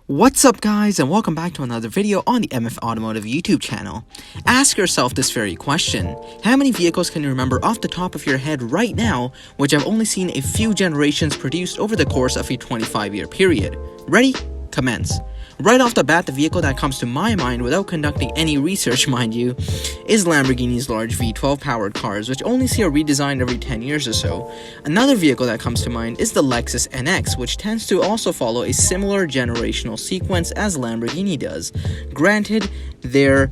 What's up guys, and welcome back to another video on the MF Automotive YouTube channel. Ask yourself this very question: how many vehicles can you remember off the top of your head right now which have only seen a few generations produced over the course of a 25-year period? Ready? Commence. Right off the bat, the vehicle that comes to my mind without conducting any research, mind you, is Lamborghini's large V12 powered cars, which only see a redesign every 10 years or so. Another vehicle that comes to mind is the Lexus NX, which tends to also follow a similar generational sequence as Lamborghini does. Granted, their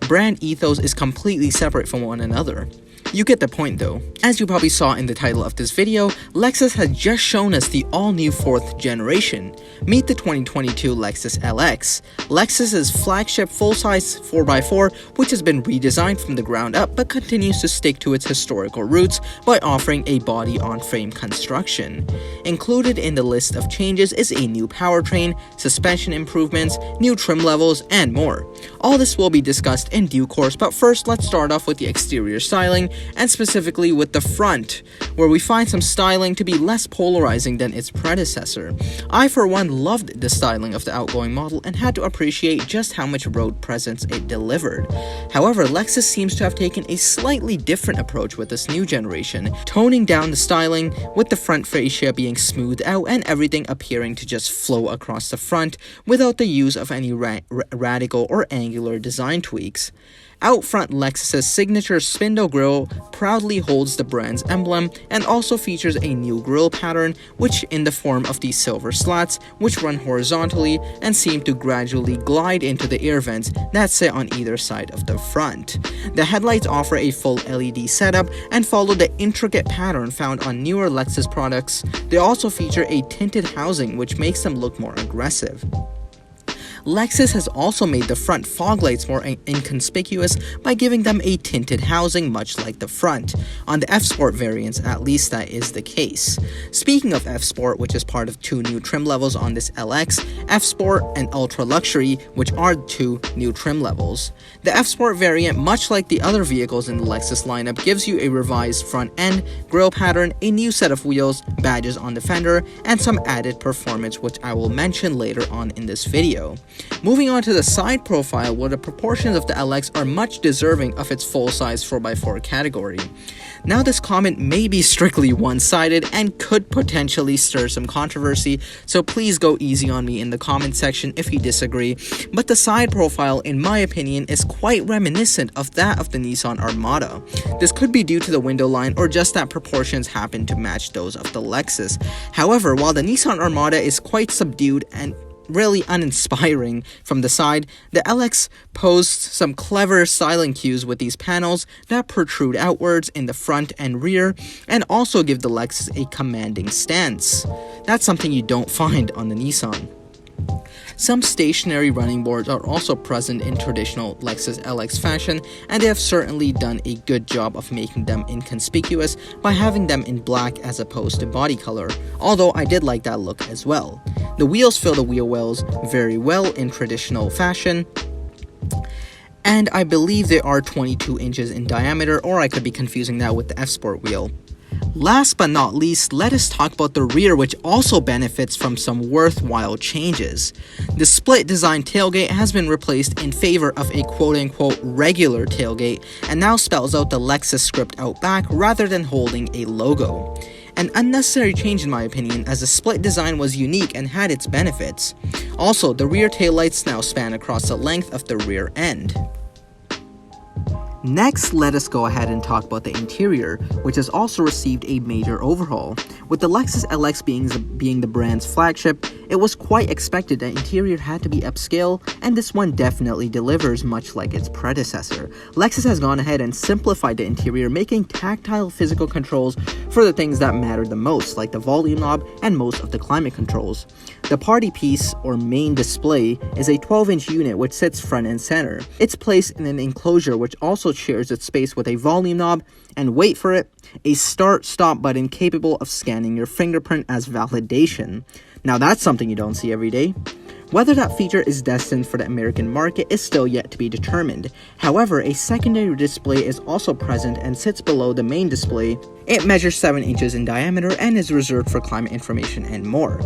brand ethos is completely separate from one another. You get the point though. As you probably saw in the title of this video, Lexus has just shown us the all-new 4th generation. Meet the 2022 Lexus LX. Lexus's flagship full-size 4x4, which has been redesigned from the ground up but continues to stick to its historical roots by offering a body-on-frame construction. Included in the list of changes is a new powertrain, suspension improvements, new trim levels, and more. All this will be discussed in due course, but first let's start off with the exterior styling, and specifically with the front, where we find some styling to be less polarizing than its predecessor. I for one loved the styling of the outgoing model and had to appreciate just how much road presence it delivered. However, Lexus seems to have taken a slightly different approach with this new generation, toning down the styling with the front fascia being smoothed out and everything appearing to just flow across the front without the use of any radical or angular design tweaks. Out front, Lexus's signature spindle grille proudly holds the brand's emblem and also features a new grille pattern, which in the form of these silver slats, which run horizontally and seem to gradually glide into the air vents that sit on either side of the front. The headlights offer a full LED setup and follow the intricate pattern found on newer Lexus products. They also feature a tinted housing, which makes them look more aggressive. Lexus has also made the front fog lights more inconspicuous by giving them a tinted housing much like the front. On the F-Sport variants, at least that is the case. Speaking of F-Sport, which is part of 2 new trim levels on this LX, F-Sport and Ultra Luxury, which are 2 new trim levels. The F-Sport variant, much like the other vehicles in the Lexus lineup, gives you a revised front end, grille pattern, a new set of wheels, badges on the fender, and some added performance, which I will mention later on in this video. Moving on to the side profile, where the proportions of the LX are much deserving of its full-size 4x4 category. Now, this comment may be strictly one-sided and could potentially stir some controversy, so please go easy on me in the comment section if you disagree, but the side profile, in my opinion, is quite reminiscent of that of the Nissan Armada. This could be due to the window line or just that proportions happen to match those of the Lexus. However, while the Nissan Armada is quite subdued and really uninspiring from the side, the LX posts some clever styling cues with these panels that protrude outwards in the front and rear and also give the Lexus a commanding stance. That's something you don't find on the Nissan. Some stationary running boards are also present in traditional Lexus LX fashion, and they have certainly done a good job of making them inconspicuous by having them in black as opposed to body color, although I did like that look as well. The wheels fill the wheel wells very well in traditional fashion, and I believe they are 22 inches in diameter, or I could be confusing that with the F-Sport wheel. Last but not least, let us talk about the rear, which also benefits from some worthwhile changes. The split design tailgate has been replaced in favor of a quote-unquote regular tailgate and now spells out the Lexus script out back rather than holding a logo. An unnecessary change in my opinion, as the split design was unique and had its benefits. Also, the rear taillights now span across the length of the rear end. Next, let us go ahead and talk about the interior, which has also received a major overhaul. With the Lexus LX being the brand's flagship, it was quite expected that interior had to be upscale, and this one definitely delivers much like its predecessor. Lexus has gone ahead and simplified the interior, making tactile physical controls for the things that matter the most, like the volume knob and most of the climate controls. The party piece, or main display, is a 12-inch unit which sits front and center. It's placed in an enclosure which also shares its space with a volume knob, and wait for it, a start-stop button capable of scanning your fingerprint as validation. Now that's something you don't see every day. Whether that feature is destined for the American market is still yet to be determined. However, a secondary display is also present and sits below the main display, It measures 7 inches in diameter and is reserved for climate information and more.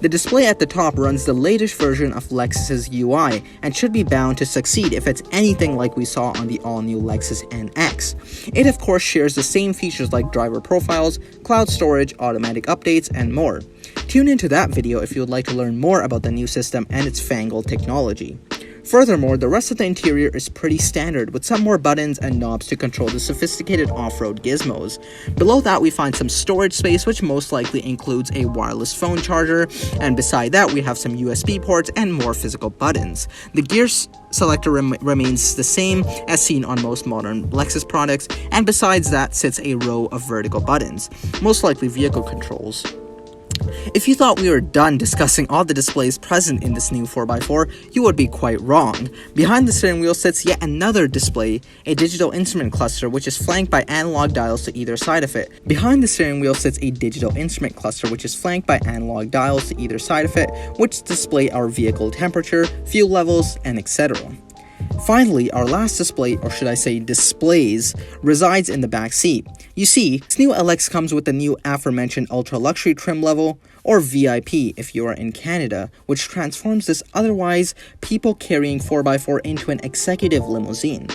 The display at the top runs the latest version of Lexus's UI and should be bound to succeed if it's anything like we saw on the all-new Lexus NX. It of course shares the same features like driver profiles, cloud storage, automatic updates, and more. Tune into that video if you would like to learn more about the new system and its fangled technology. Furthermore, the rest of the interior is pretty standard, with some more buttons and knobs to control the sophisticated off-road gizmos. Below that, we find some storage space, which most likely includes a wireless phone charger, and beside that, we have some USB ports and more physical buttons. The gear selector remains the same as seen on most modern Lexus products, and besides that sits a row of vertical buttons, most likely vehicle controls. If you thought we were done discussing all the displays present in this new 4x4, you would be quite wrong. Behind the steering wheel sits yet another display, a digital instrument cluster which is flanked by analog dials to either side of it. Which display our vehicle temperature, fuel levels, and etc. Finally, our last display, or should I say displays, resides in the back seat. You see, this new LX comes with the new aforementioned ultra luxury trim level, or VIP if you are in Canada, which transforms this otherwise people-carrying 4x4 into an executive limousine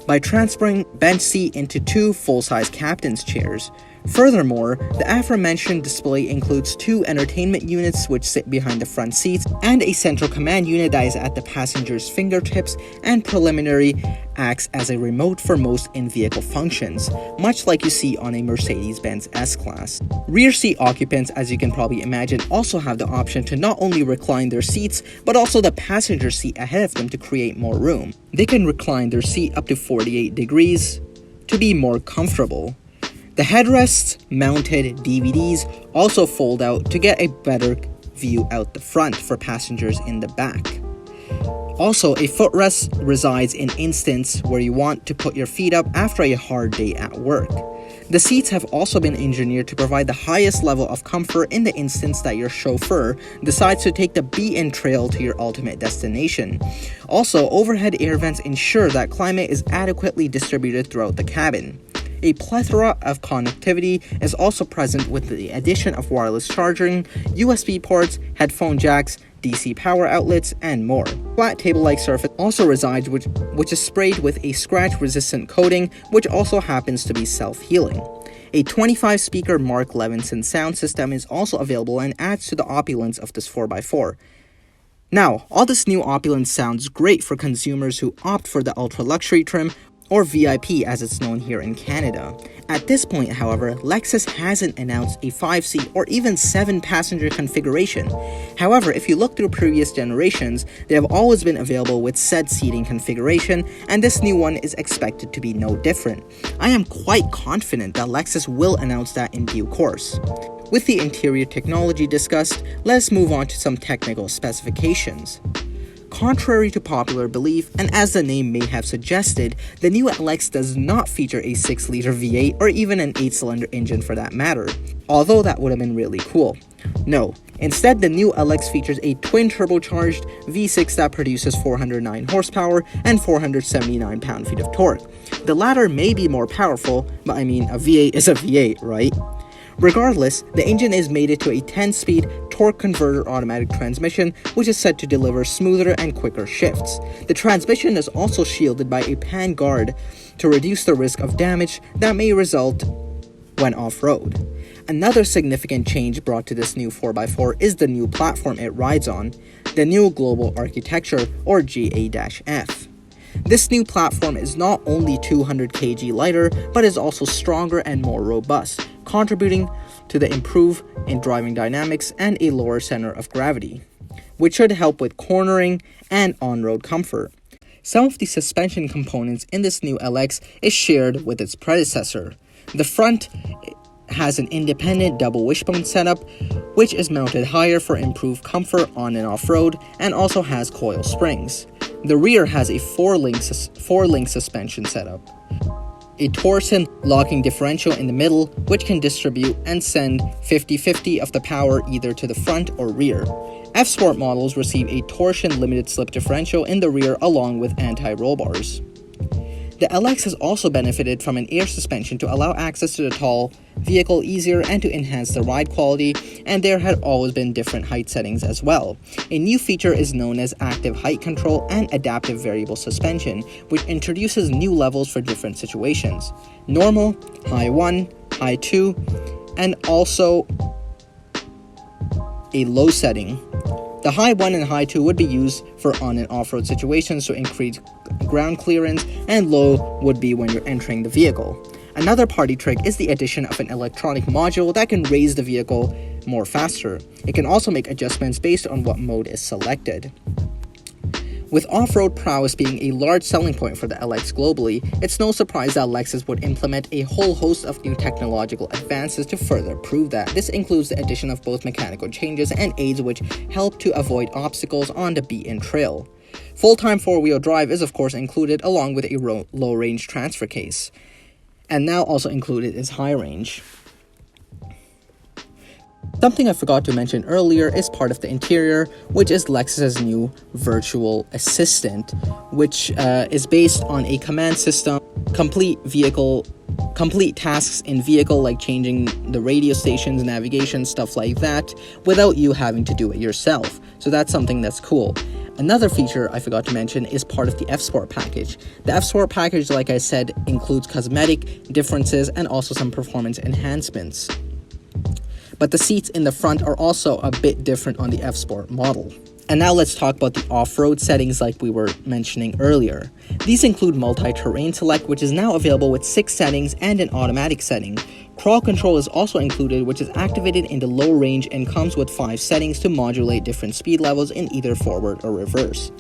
by transferring bench seat into 2 full-size captain's chairs. Furthermore, the aforementioned display includes 2 entertainment units which sit behind the front seats and a central command unit that is at the passenger's fingertips and preliminary acts as a remote for most in-vehicle functions, much like you see on a Mercedes-Benz S-Class. Rear seat occupants, as you can probably imagine, also have the option to not only recline their seats, but also the passenger seat ahead of them to create more room. They can recline their seat up to 48 degrees to be more comfortable. The headrests, mounted DVDs, also fold out to get a better view out the front for passengers in the back. Also, a footrest resides in instance where you want to put your feet up after a hard day at work. The seats have also been engineered to provide the highest level of comfort in the instance that your chauffeur decides to take the beaten trail to your ultimate destination. Also, overhead air vents ensure that climate is adequately distributed throughout the cabin. A plethora of connectivity is also present with the addition of wireless charging, USB ports, headphone jacks, DC power outlets, and more. Flat table-like surface also resides which is sprayed with a scratch-resistant coating, which also happens to be self-healing. A 25-speaker Mark Levinson sound system is also available and adds to the opulence of this 4x4. Now, all this new opulence sounds great for consumers who opt for the ultra-luxury trim, or VIP as it's known here in Canada. At this point, however, Lexus hasn't announced a 5-seat or even 7-passenger configuration. However, if you look through previous generations, they have always been available with said seating configuration, and this new one is expected to be no different. I am quite confident that Lexus will announce that in due course. With the interior technology discussed, let's move on to some technical specifications. Contrary to popular belief, and as the name may have suggested, the new LX does not feature a 6-liter V8 or even an 8-cylinder engine for that matter, although that would have been really cool. No, instead the new LX features a twin-turbocharged V6 that produces 409 horsepower and 479 pound-feet of torque. The latter may be more powerful, but I mean, a V8 is a V8, right? Regardless, the engine is mated to a 10-speed torque converter automatic transmission, which is set to deliver smoother and quicker shifts. The transmission is also shielded by a pan guard to reduce the risk of damage that may result when off-road. Another significant change brought to this new 4x4 is the new platform it rides on, the new Global Architecture, or GA-F. This new platform is not only 200 kg lighter, but is also stronger and more robust, contributing to the improve in driving dynamics and a lower center of gravity, which should help with cornering and on-road comfort. Some of the suspension components in this new LX is shared with its predecessor. The front has an independent double wishbone setup, which is mounted higher for improved comfort on and off-road, and also has coil springs. The rear has a four-link suspension setup, a torsion locking differential in the middle, which can distribute and send 50-50 of the power either to the front or rear. F-Sport models receive a torsion limited slip differential in the rear along with anti-roll bars. The LX has also benefited from an air suspension to allow access to the tall vehicle easier and to enhance the ride quality, and there had always been different height settings as well. A new feature is known as active height control and adaptive variable suspension, which introduces new levels for different situations: normal, high 1, high 2, and also a low setting. The high 1 and high 2 would be used for on and off-road situations to increase ground clearance, and low would be when you're entering the vehicle. Another party trick is the addition of an electronic module that can raise the vehicle more faster. It can also make adjustments based on what mode is selected. With off-road prowess being a large selling point for the LX globally, it's no surprise that Lexus would implement a whole host of new technological advances to further prove that. This includes the addition of both mechanical changes and aids which help to avoid obstacles on the beaten trail. Full-time four-wheel drive is of course included, along with a low-range transfer case. And now also included is high range. Something I forgot to mention earlier is part of the interior, which is Lexus's new virtual assistant, which is based on a command system, complete tasks in vehicle like changing the radio stations, navigation, stuff like that, without you having to do it yourself. So that's something that's cool. Another feature I forgot to mention is part of the F-Sport package. The F-Sport package, like I said, includes cosmetic differences and also some performance enhancements. But the seats in the front are also a bit different on the F-Sport model. And now let's talk about the off-road settings like we were mentioning earlier. These include multi-terrain select, which is now available with 6 settings and an automatic setting. Crawl control is also included, which is activated in the low range and comes with 5 settings to modulate different speed levels in either forward or reverse.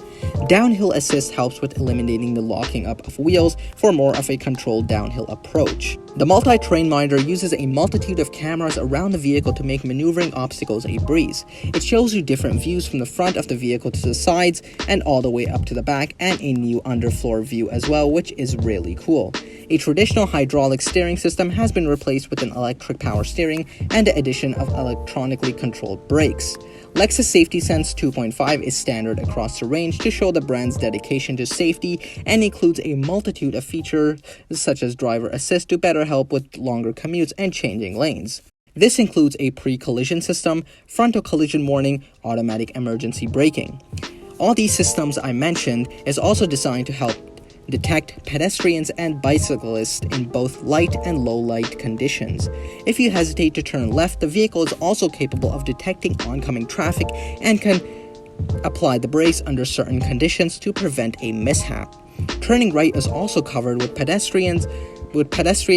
Downhill assist helps with eliminating the locking up of wheels for more of a controlled downhill approach. The multi-terrain monitor uses a multitude of cameras around the vehicle to make maneuvering obstacles a breeze. It shows you different views from the front of the vehicle to the sides and all the way up to the back, and a new underfloor view as well, which is really cool. A traditional hydraulic steering system has been replaced with an electric power steering and the addition of electronically controlled brakes. Lexus Safety Sense 2.5 is standard across the range to show the brand's dedication to safety, and includes a multitude of features such as driver assist to better help with longer commutes and changing lanes. This includes a pre-collision system, frontal collision warning, automatic emergency braking. All these systems I mentioned is also designed to help detect pedestrians and bicyclists in both light and low light conditions. If you hesitate to turn left, the vehicle is also capable of detecting oncoming traffic and can apply the brakes under certain conditions to prevent a mishap. Turning right is also covered with pedestrian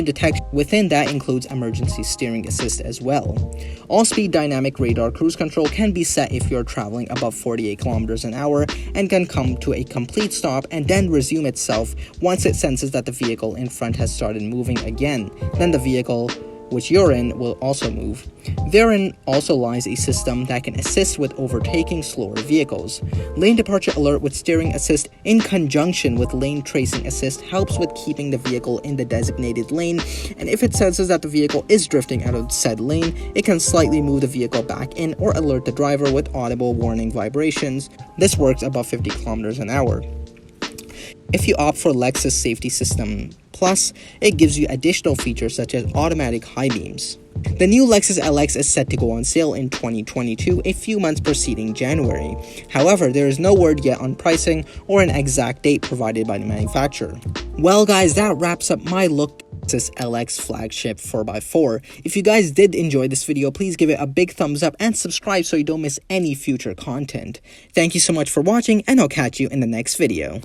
detection. Within that includes emergency steering assist as well. All-speed dynamic radar cruise control can be set if you're traveling above 48 kilometers an hour and can come to a complete stop and then resume itself once it senses that the vehicle in front has started moving again. Then the vehicle which you're in will also move. Therein also lies a system that can assist with overtaking slower vehicles. Lane departure alert with steering assist in conjunction with lane tracing assist helps with keeping the vehicle in the designated lane, and if it senses that the vehicle is drifting out of said lane, it can slightly move the vehicle back in or alert the driver with audible warning vibrations. This works above 50 kilometers an hour. If you opt for Lexus Safety System Plus, it gives you additional features such as automatic high beams. The new Lexus LX is set to go on sale in 2022, a few months preceding January. However, there is no word yet on pricing or an exact date provided by the manufacturer. Well guys, that wraps up my look at this LX flagship 4x4. If you guys did enjoy this video, please give it a big thumbs up and subscribe so you don't miss any future content. Thank you so much for watching, and I'll catch you in the next video.